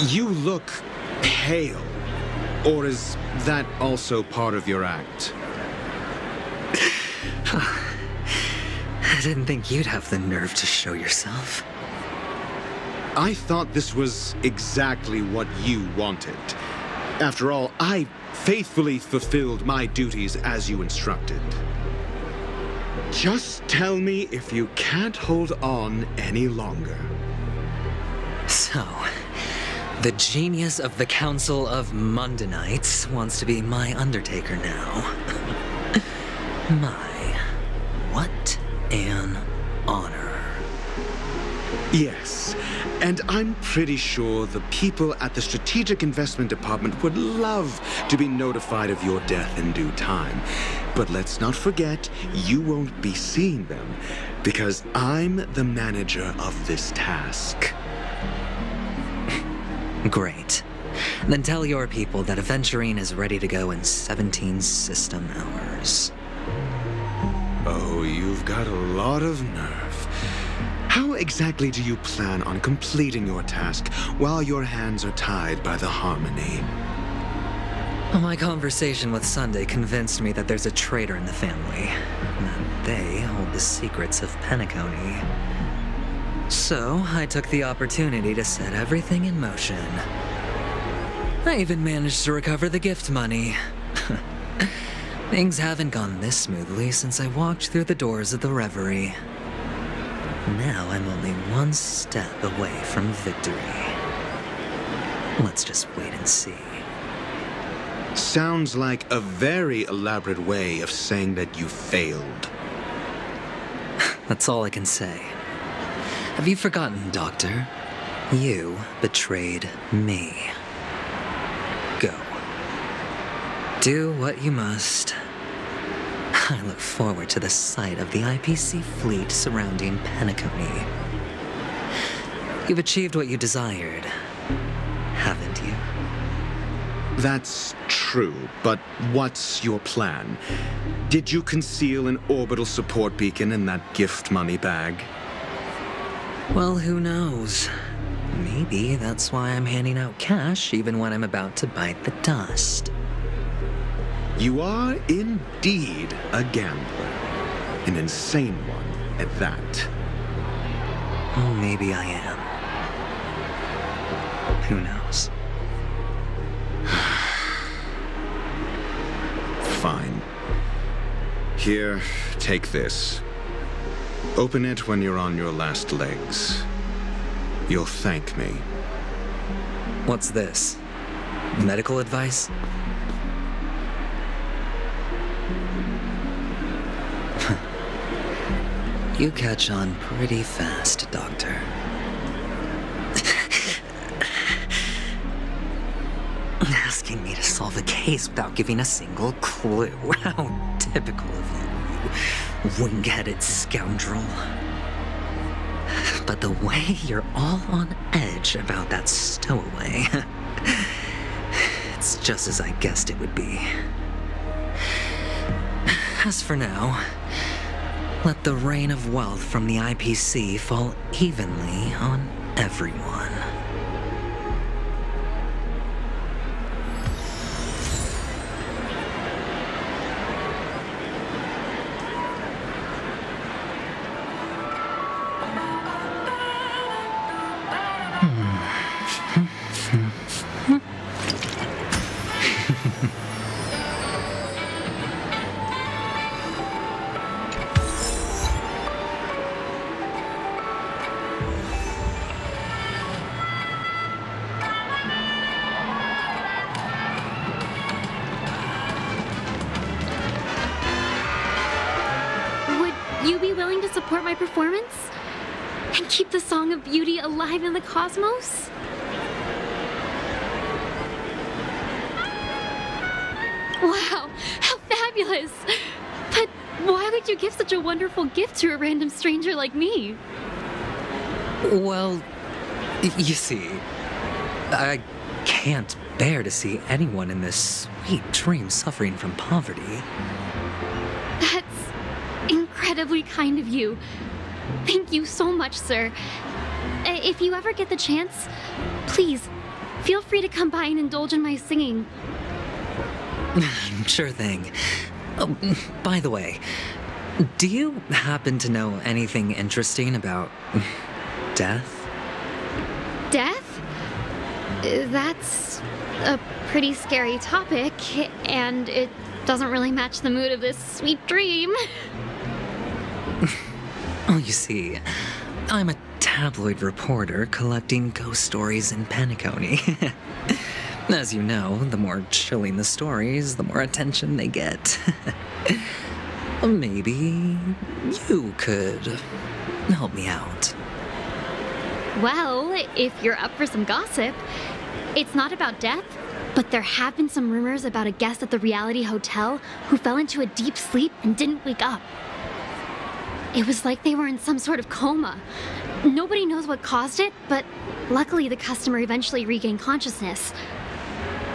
You look pale. Or is that also part of your act? I didn't think you'd have the nerve to show yourself. I thought this was exactly what you wanted. After all, I faithfully fulfilled my duties as you instructed. Just tell me if you can't hold on any longer. So, the genius of the Council of Mundanites wants to be my Undertaker now. What an honor. Yes, and I'm pretty sure the people at the Strategic Investment Department would love to be notified of your death in due time. But let's not forget, you won't be seeing them, because I'm the manager of this task. Great. Then tell your people that Aventurine is ready to go in 17 system hours. Oh, you've got a lot of nerve. How exactly do you plan on completing your task while your hands are tied by the Harmony? My conversation with Sunday convinced me that there's a traitor in the family, and that they hold the secrets of Penacony. So, I took the opportunity to set everything in motion. I even managed to recover the gift money. Things haven't gone this smoothly since I walked through the doors of the Reverie. Now I'm only one step away from victory. Let's just wait and see. Sounds like a very elaborate way of saying that you failed. That's all I can say. Have you forgotten, Doctor? You betrayed me. Go. Do what you must. I look forward to the sight of the IPC fleet surrounding Penacony. You've achieved what you desired, haven't you? That's true, but what's your plan? Did you conceal an orbital support beacon in that gift money bag? Well, who knows? Maybe that's why I'm handing out cash even when I'm about to bite the dust. You are indeed a gambler. An insane one at that. Oh, maybe I am. Who knows? Fine. Here, take this. Open it when you're on your last legs. You'll thank me. What's this? Medical advice? You catch on pretty fast, Doctor. Asking me to solve a case without giving a single clue. How typical of you wing-headed scoundrel. But the way you're all on edge about that stowaway, it's just as I guessed it would be. As for now, let the rain of wealth from the IPC fall evenly on everyone. You be willing to support my performance? And keep the Song of Beauty alive in the cosmos? Wow, how fabulous! But why would you give such a wonderful gift to a random stranger like me? Well, you see, I can't bear to see anyone in this sweet dream suffering from poverty. incredibly kind of you. Thank you so much, sir. If you ever get the chance, please, feel free to come by and indulge in my singing. Sure thing. Oh, by the way, do you happen to know anything interesting about death? Death? That's a pretty scary topic, and it doesn't really match the mood of this sweet dream. Oh, you see, I'm a tabloid reporter collecting ghost stories in Penacony. As you know, the more chilling the stories, the more attention they get. Maybe you could help me out. Well, if you're up for some gossip, it's not about death, but there have been some rumors about a guest at the reality hotel who fell into a deep sleep and didn't wake up. It was like they were in some sort of coma. Nobody knows what caused it, but luckily the customer eventually regained consciousness.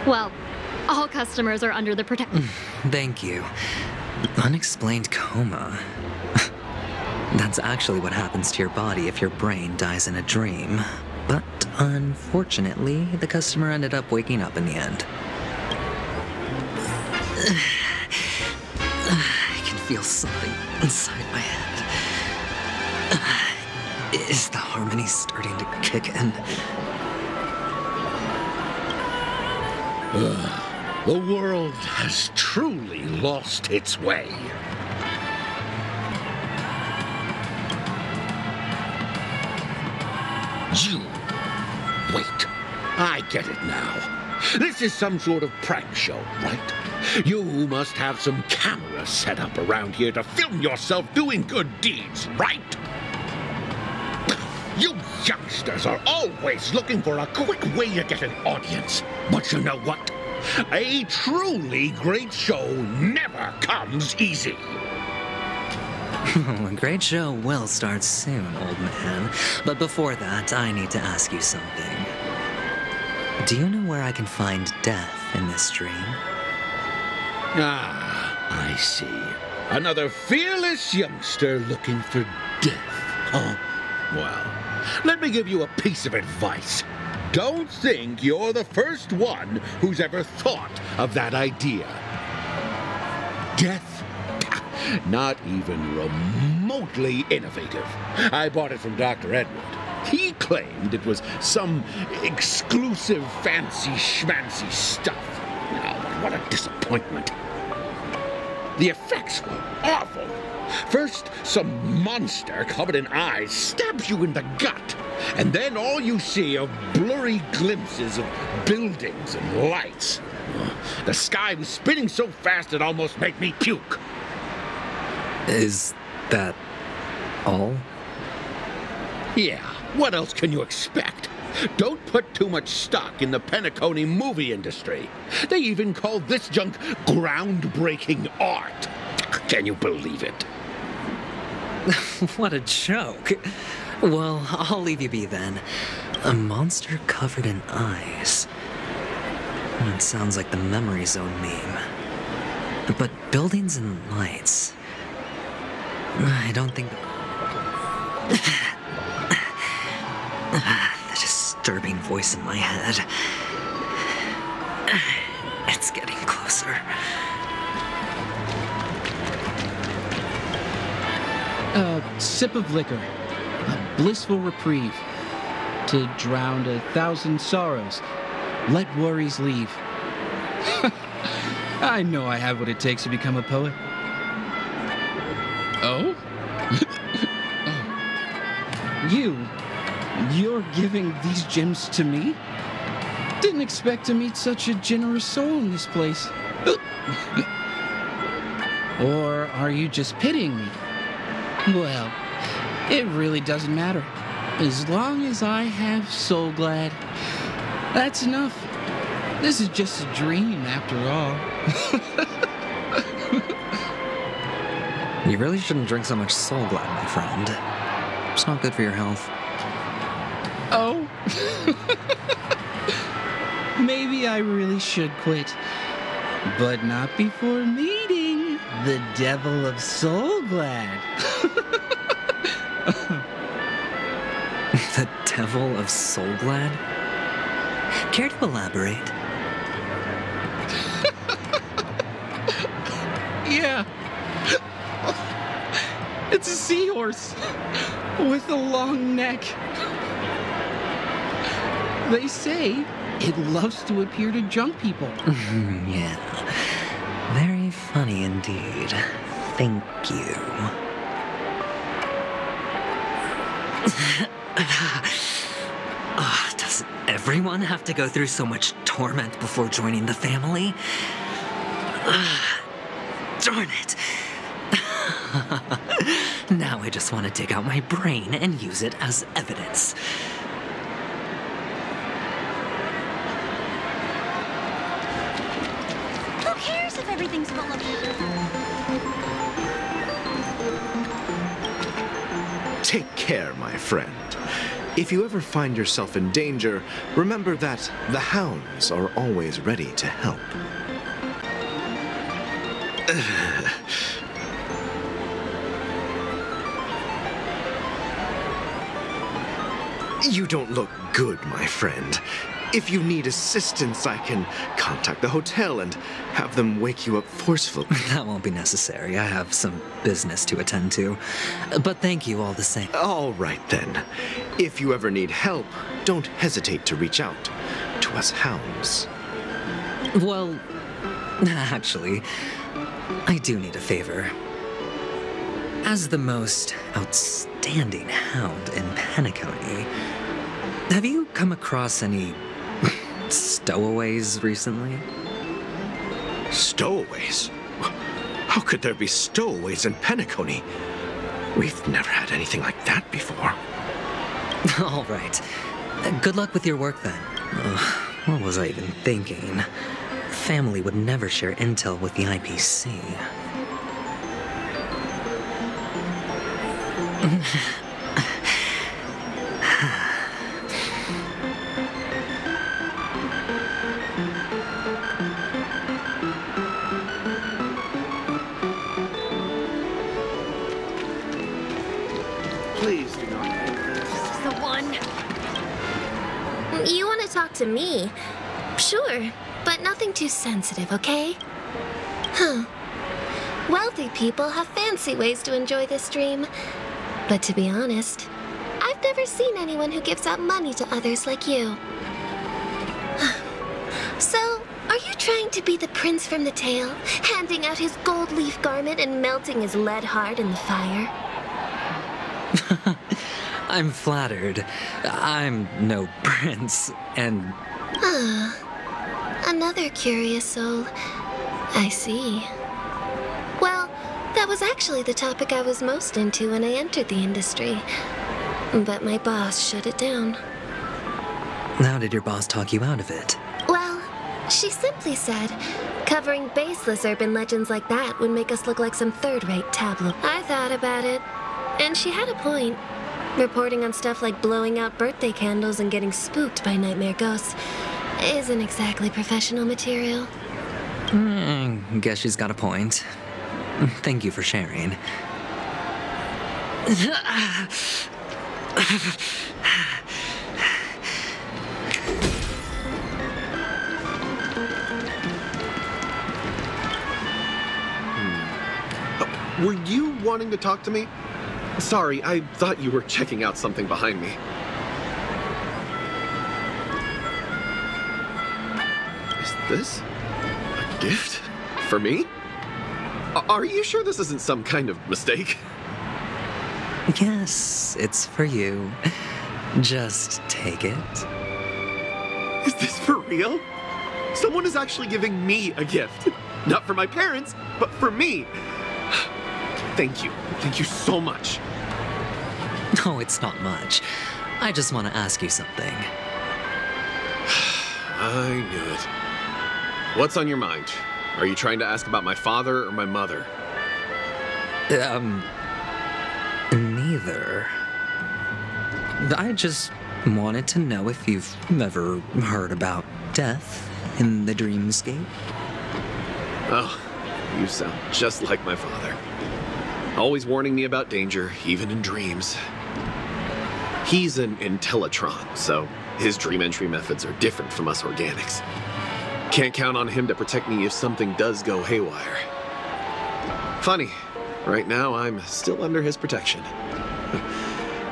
Well, all customers are under the protection. Thank you. Unexplained coma. That's actually what happens to your body if your brain dies in a dream. But unfortunately, the customer ended up waking up in the end. I can feel something inside my head. Is the harmony starting to kick in? The world has truly lost its way. You... Wait, I get it now. This is some sort of prank show, right? You must have some cameras set up around here to film yourself doing good deeds, right? You youngsters are always looking for a quick way to get an audience. But you know what? A truly great show never comes easy. A great show will start soon, old man. But before that, I need to ask you something. Do you know where I can find death in this dream? Ah, I see. Another fearless youngster looking for death, huh? Well, let me give you a piece of advice. Don't think you're the first one who's ever thought of that idea. Death? Not even remotely innovative. I bought it from Dr. Edward. He claimed it was some exclusive fancy schmancy stuff. Oh, but what a disappointment. The effects were awful. First, some monster covered in eyes stabs you in the gut, and then all you see are blurry glimpses of buildings and lights. The sky was spinning so fast it almost made me puke. Is that all? Yeah, what else can you expect? Don't put too much stock in the Penacony movie industry. They even call this junk groundbreaking art. Can you believe it? What a joke. Well, I'll leave you be then. A monster covered in eyes. It sounds like the Memory Zone meme. But buildings and lights... I don't think... The disturbing voice in my head. It's getting closer. A sip of liquor. A blissful reprieve. To drown 1,000 sorrows. Let worries leave. I know I have what it takes to become a poet. Oh? You're giving these gems to me? Didn't expect to meet such a generous soul in this place. Or are you just pitying me? Well, it really doesn't matter. As long as I have Soul Glad, that's enough. This is just a dream after all. You really shouldn't drink so much Soul Glad, my friend. It's not good for your health. Oh? Maybe I really should quit. But not before meeting the devil of Soulglad. The devil of Soulglad? Care to elaborate? Yeah. It's a seahorse with a long neck. They say it loves to appear to junk people. Yeah. Very funny indeed. Thank you. Does everyone have to go through so much torment before joining the family? Darn it. Now I just want to dig out my brain and use it as evidence. Who cares if everything's full of... Take care, my friend. If you ever find yourself in danger, remember that the hounds are always ready to help. You don't look good, my friend. If you need assistance, I can contact the hotel and have them wake you up forcefully. That won't be necessary. I have some business to attend to. But thank you all the same. All right, then. If you ever need help, don't hesitate to reach out to us hounds. Well, actually, I do need a favor. As the most outstanding hound in Penacony, have you come across any stowaways recently? Stowaways? How could there be stowaways in Penacony? We've never had anything like that before. All right. Good luck with your work then. What was I even thinking? Family would never share intel with the IPC. Please do not. The one. You want to talk to me? Sure, but nothing too sensitive, okay? Huh. Wealthy people have fancy ways to enjoy this dream. But to be honest, I've never seen anyone who gives out money to others like you. So, are you trying to be the prince from the tale, handing out his gold leaf garment and melting his lead heart in the fire? I'm flattered. I'm no prince, and... Another curious soul. I see. Well, that was actually the topic I was most into when I entered the industry. But my boss shut it down. How did your boss talk you out of it? Well, she simply said, covering baseless urban legends like that would make us look like some third-rate tabloid. I thought about it, and she had a point. Reporting on stuff like blowing out birthday candles and getting spooked by nightmare ghosts isn't exactly professional material. Guess she's got a point. Thank you for sharing. Were you wanting to talk to me? Sorry, I thought you were checking out something behind me. Is this a gift? For me? Are you sure this isn't some kind of mistake? Yes, it's for you. Just take it. Is this for real? Someone is actually giving me a gift. Not for my parents, but for me. Thank you. Thank you so much. No, it's not much. I just want to ask you something. I knew it. What's on your mind? Are you trying to ask about my father or my mother? Neither. I just wanted to know if you've ever heard about death in the dreamscape. Oh, You sound just like my father. Always warning me about danger, even in dreams. He's an Intellitron, so his dream entry methods are different from us organics. Can't count on him to protect me if something does go haywire. Funny, right now I'm still under his protection.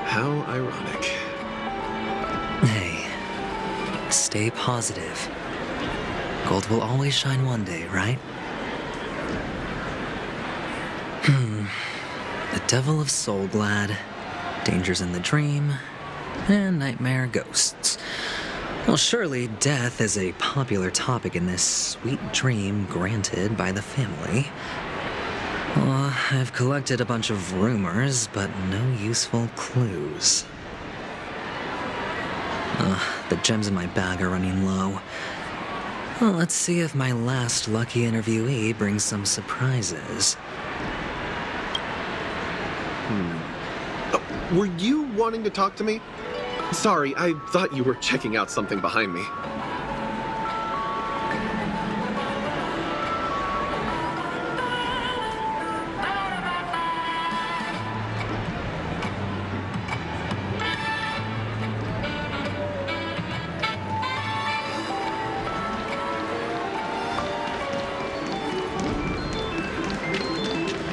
How ironic. Hey, stay positive. Gold will always shine one day, right? The Devil of Soulglad, Dangers in the Dream, and Nightmare Ghosts. Well, surely death is a popular topic in this sweet dream granted by the family. Well, I've collected a bunch of rumors, but no useful clues. The gems in my bag are running low. Well, let's see if my last lucky interviewee brings some surprises. Were you wanting to talk to me? Sorry, I thought you were checking out something behind me.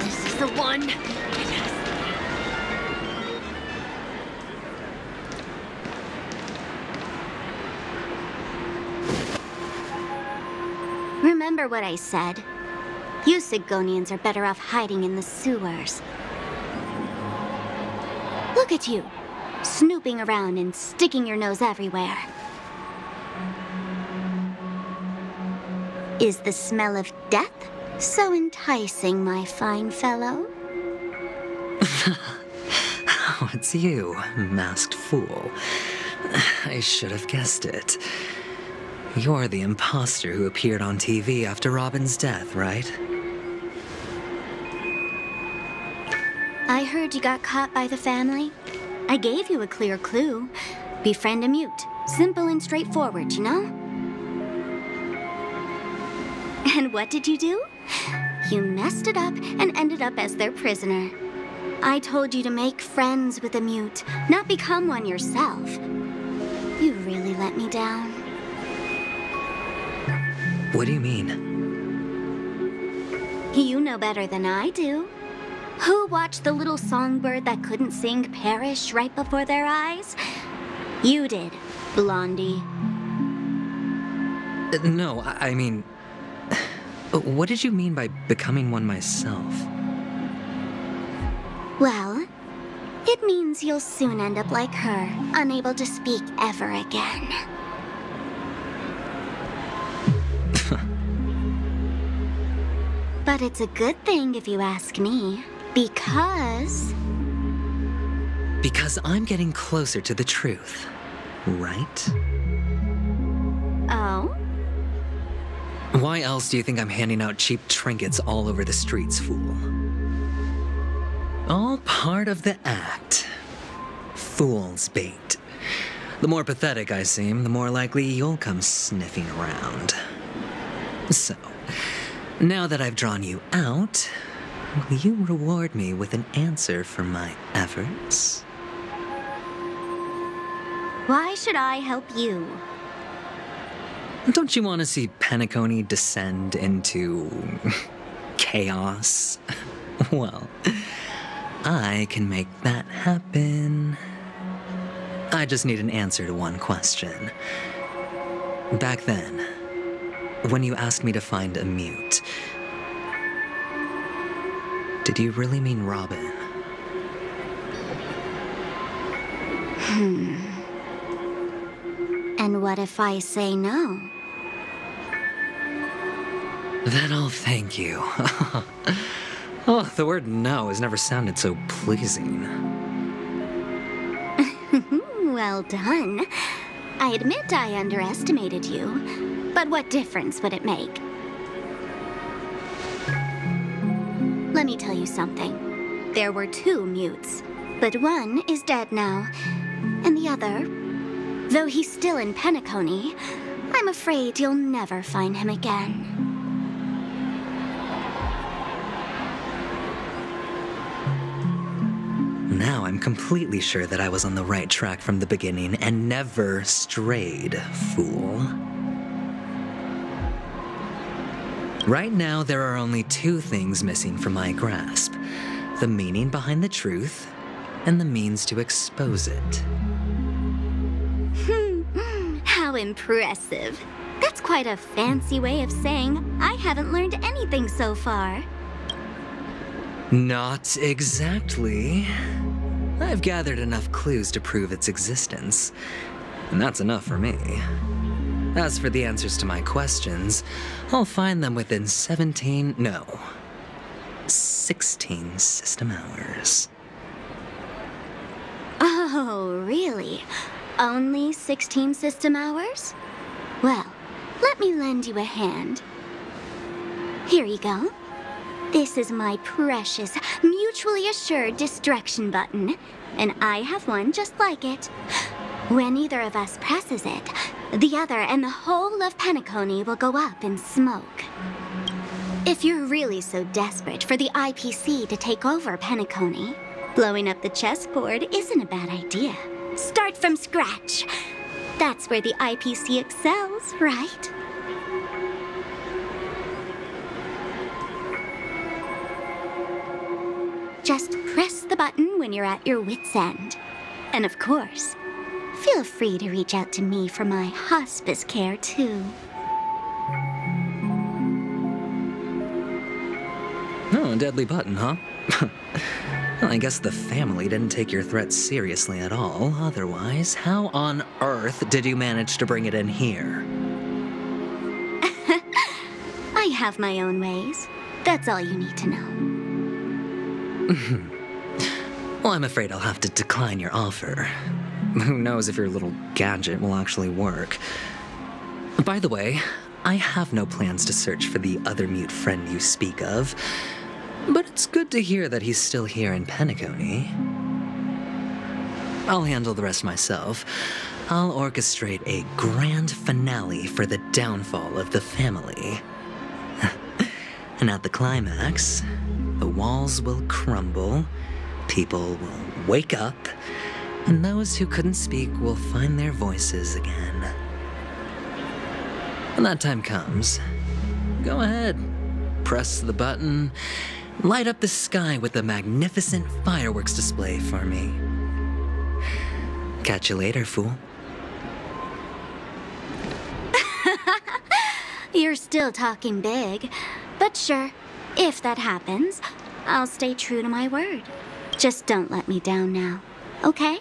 This is the one. Remember what I said. You Sigonians are better off hiding in the sewers. Look at you, snooping around and sticking your nose everywhere. Is the smell of death so enticing, my fine fellow? Oh, it's you, masked fool. I should have guessed it. You're the imposter who appeared on TV after Robin's death, right? I heard you got caught by the family. I gave you a clear clue. Befriend a mute. Simple and straightforward, you know? And what did you do? You messed it up and ended up as their prisoner. I told you to make friends with a mute, not become one yourself. You really let me down. What do you mean? You know better than I do. Who watched the little songbird that couldn't sing perish right before their eyes? You did, Blondie. No, I mean... What did you mean by becoming one myself? Well, it means you'll soon end up like her, unable to speak ever again. But it's a good thing if you ask me, because... Because I'm getting closer to the truth, right? Oh? Why else do you think I'm handing out cheap trinkets all over the streets, fool? All part of the act. Fool's bait. The more pathetic I seem, the more likely you'll come sniffing around. So... now that I've drawn you out, will you reward me with an answer for my efforts? Why should I help you? Don't you want to see Penacony descend into... chaos? Well, I can make that happen. I just need an answer to one question. Back then, when you asked me to find a mute, did you really mean Robin? And what if I say no? Then I'll thank you. Oh, the word no has never sounded so pleasing. Well done. I admit I underestimated you, but what difference would it make? Let me tell you something. There were two mutes, but one is dead now, and the other, though he's still in Penacony, I'm afraid you'll never find him again. Now I'm completely sure that I was on the right track from the beginning and never strayed, fool. Right now, there are only two things missing from my grasp: the meaning behind the truth and the means to expose it. How impressive. That's quite a fancy way of saying I haven't learned anything so far. Not exactly. I've gathered enough clues to prove its existence, and that's enough for me. As for the answers to my questions, I'll find them within 16 system hours. Oh, really? Only 16 system hours? Well, let me lend you a hand. Here you go. This is my precious, mutually assured distraction button, and I have one just like it. When either of us presses it, the other and the whole of Penacony will go up in smoke. If you're really so desperate for the IPC to take over Penacony, blowing up the chessboard isn't a bad idea. Start from scratch. That's where the IPC excels, right? Just press the button when you're at your wit's end. And of course, feel free to reach out to me for my hospice care, too. Oh, a deadly button, huh? Well, I guess the family didn't take your threat seriously at all. Otherwise, how on earth did you manage to bring it in here? I have my own ways. That's all you need to know. Well, I'm afraid I'll have to decline your offer. Who knows if your little gadget will actually work. By the way, I have no plans to search for the other mute friend you speak of, but it's good to hear that he's still here in Penacony. I'll handle the rest myself. I'll orchestrate a grand finale for the downfall of the family. And at the climax, the walls will crumble, people will wake up, and those who couldn't speak will find their voices again. When that time comes, go ahead, press the button, light up the sky with a magnificent fireworks display for me. Catch you later, fool. You're still talking big, but sure, if that happens, I'll stay true to my word. Just don't let me down now, okay?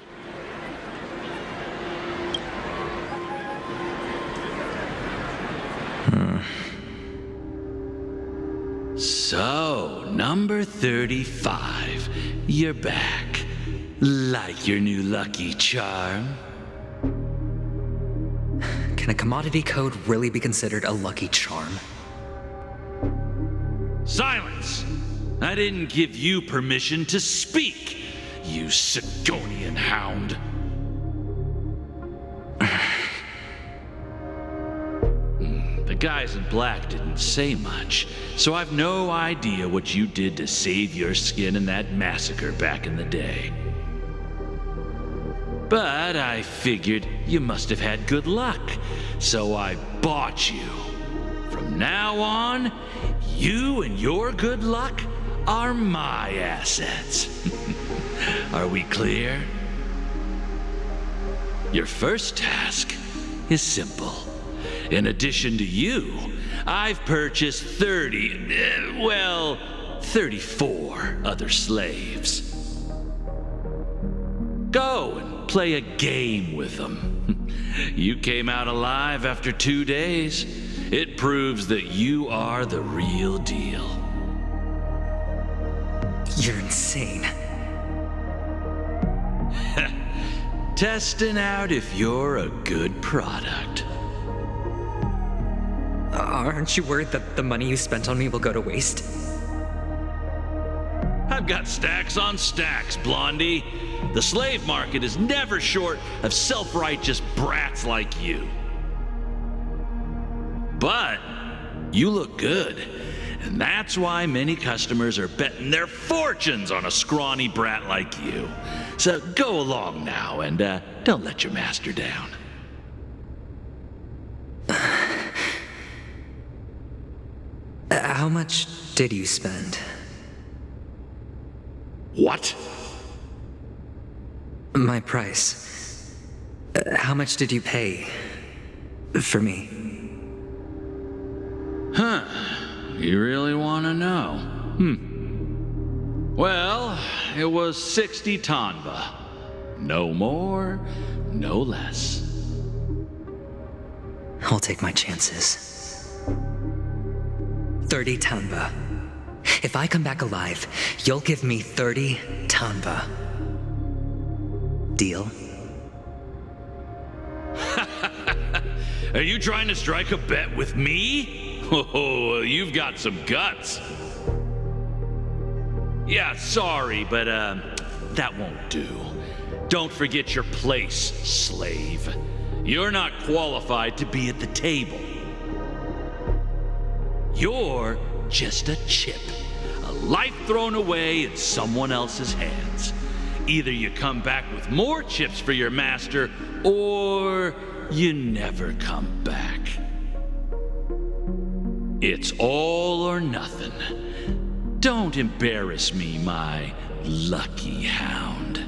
So, number 35. You're back. Like your new lucky charm? Can a commodity code really be considered a lucky charm? Silence! I didn't give you permission to speak, you Sigonian hound. The guys in black didn't say much, so I've no idea what you did to save your skin in that massacre back in the day. But I figured you must have had good luck, so I bought you. From now on, you and your good luck are my assets. Are we clear? Your first task is simple. In addition to you, I've purchased 34 other slaves. Go and play a game with them. You came out alive after 2 days. It proves that you are the real deal. You're insane. Testing out if you're a good product. Aren't you worried that the money you spent on me will go to waste? I've got stacks on stacks, Blondie. The slave market is never short of self-righteous brats like you. But you look good, And that's why many customers are betting their fortunes on a scrawny brat like you. So go along now and don't let your master down. How much did you spend? What? My price. How much did you pay for me? Huh. You really want to know? Well, it was 60 tanba. No more, no less. I'll take my chances. 30 tanba. If I come back alive, you'll give me 30 tanba. Deal? Are you trying to strike a bet with me? Oh, you've got some guts. Yeah, sorry, but that won't do. Don't forget your place, slave. You're not qualified to be at the table. You're just a chip, a life thrown away in someone else's hands. Either you come back with more chips for your master, or you never come back. It's all or nothing. Don't embarrass me, my lucky hound.